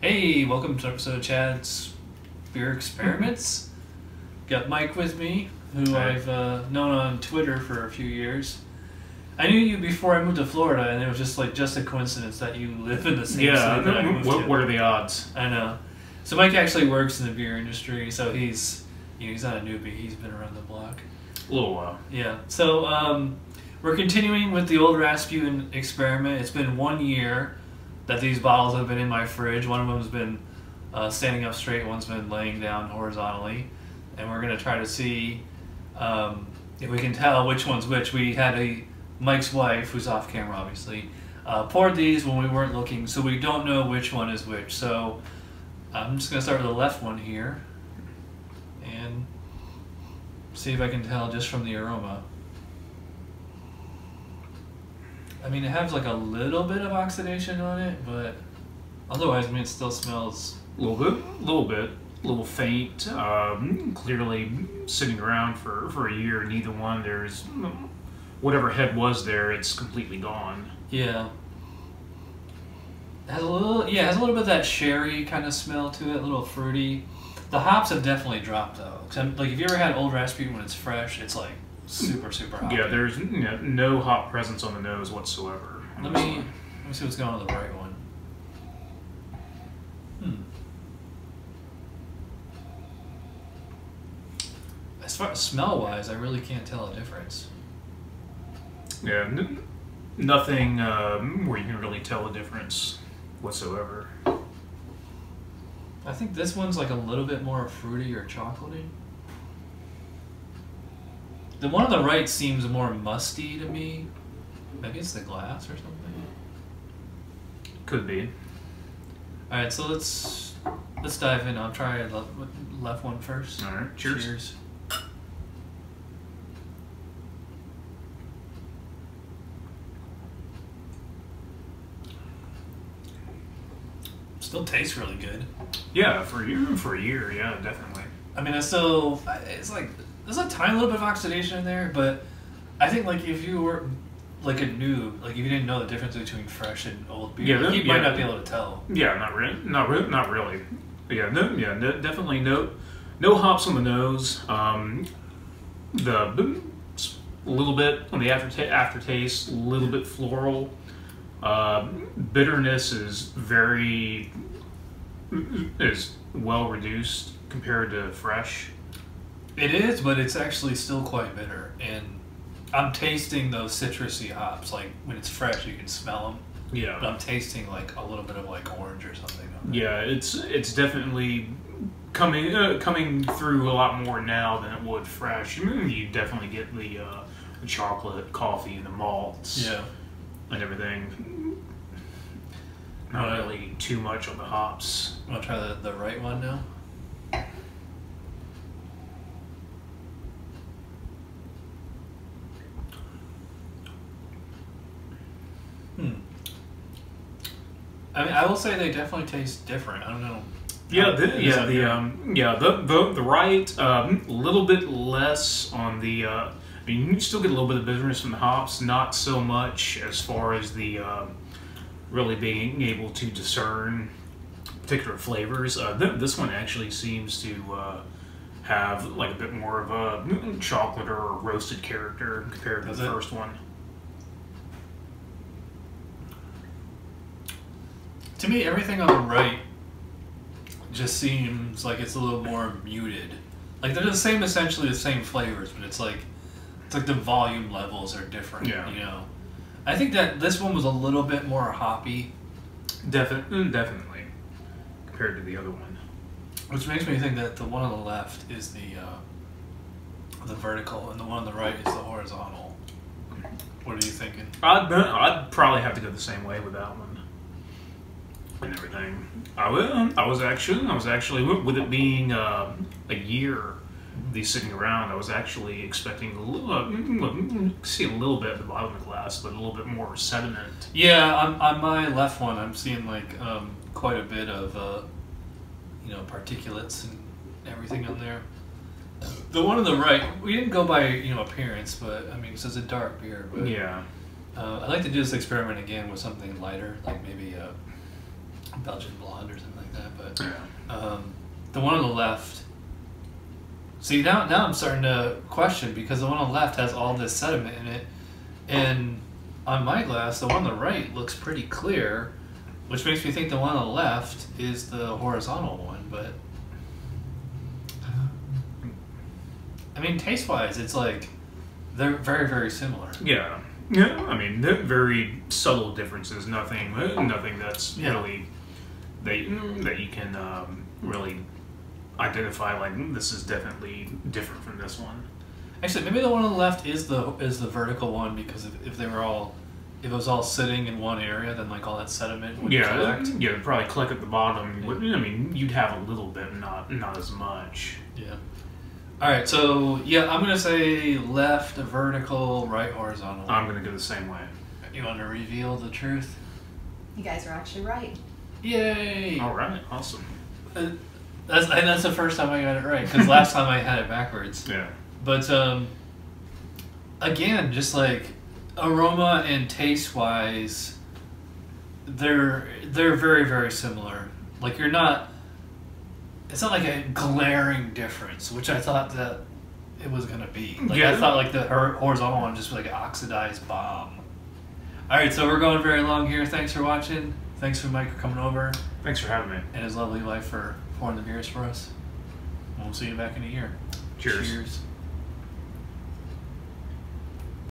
Hey, welcome to episode of Chad's Beer Experiments. Got Mike with me, who I've known on Twitter for a few years. I knew you before I moved to Florida, and it was just a coincidence that you live in the same city that I moved to. What are the odds? I know. So Mike actually works in the beer industry, so he's not a newbie. He's been around the block. A little while. Yeah. So we're continuing with the old Rasputin experiment. It's been 1 year that these bottles have been in my fridge. One of them's been standing up straight, one's been laying down horizontally, and we're gonna try to see if we can tell which one's which. We had Mike's wife, who's off camera obviously, poured these when we weren't looking, so we don't know which one is which. So I'm just gonna start with the left one here and see if I can tell just from the aroma. I mean, it has like a little bit of oxidation on it, but otherwise, I mean, it still smells A little faint. Clearly sitting around for a year. Neither one. There's whatever head was there. It's completely gone. Yeah. It has a little bit of that sherry kind of smell to it, a little fruity. The hops have definitely dropped though. Like if you ever had old Rasputin when it's fresh, it's like super hoppy. Yeah, there's no hop presence on the nose whatsoever. Let me see what's going on with the right one. As far as smell-wise, I really can't tell a difference. Yeah, nothing where you can really tell a difference whatsoever. I think this one's like a little bit more fruity or chocolatey. The one on the right seems more musty to me. Maybe it's the glass or something. Could be. All right, so let's dive in. I'll try the left one first. All right, cheers. Cheers. Still tastes really good. Yeah, for a year, yeah, definitely. I mean, it's like there's a tiny little bit of oxidation in there, but I think like if you were like a noob, like if you didn't know the difference between fresh and old beer, you might not be able to tell. Yeah, not really. Yeah, definitely no hops on the nose. The little bit on the aftertaste, a little bit floral. Bitterness is well reduced compared to fresh. It is, but it's actually still quite bitter, and I'm tasting those citrusy hops. Like when it's fresh, you can smell them. Yeah, but I'm tasting like a little bit of like orange or something. Yeah, it's definitely coming through a lot more now than it would fresh. You definitely get the chocolate, coffee, and the malts. Yeah. And everything. Not really too much on the hops. Want to try the right one now? I mean, I will say they definitely taste different. I don't know. Yeah, the right little bit less on the. I mean, you still get a little bit of bitterness from the hops, not so much as far as the really being able to discern particular flavors. This one actually seems to have like a bit more of a chocolate or roasted character compared to the first one. To me, everything on the right just seems like it's a little more muted. Like they're essentially the same flavors, but it's like the volume levels are different. Yeah. You know, I think that this one was a little bit more hoppy. Definitely, compared to the other one. Which makes me think that the one on the left is the vertical, and the one on the right is the horizontal. What are you thinking? I'd probably have to go the same way with that one. And everything. I was actually with it being a year, these sitting around. I was actually expecting see a little bit at the bottom of the glass, but a little bit more sediment. Yeah, on my left one, I'm seeing like quite a bit of particulates and everything on there. The one on the right, we didn't go by appearance, but I mean, it's a dark beer. But yeah, I'd like to do this experiment again with something lighter, like maybe Belgian blonde or something like that. But Yeah. the one on the left. See, now I'm starting to question because the one on the left has all this sediment in it, and on my glass, the one on the right looks pretty clear, which makes me think the one on the left is the horizontal one. But I mean, taste-wise, it's like they're very, very similar. Yeah. Yeah, I mean, they're very subtle differences. Nothing that's really that you can really identify. Like, this is definitely different from this one. Actually, maybe the one on the left is the vertical one because if it was all sitting in one area, then like all that sediment would collect. Yeah, it'd probably collect at the bottom. Yeah. I mean, you'd have a little bit, not as much. Yeah. All right, so yeah, I'm gonna say left vertical, right horizontal. I'm gonna go the same way. You want to reveal the truth? You guys are actually right. Yay! All right, awesome. That's the first time I got it right because last time I had it backwards. Yeah. But again, just like aroma and taste wise, they're very, very similar. Like it's not like a glaring difference, which I thought that it was gonna be. Like I thought like the horizontal one just like an oxidized bomb. All right, so we're going very long here. Thanks for watching. Thanks for Mike for coming over. Thanks for having me. And his lovely wife for pouring the beers for us. We'll see you back in a year. Cheers. Cheers.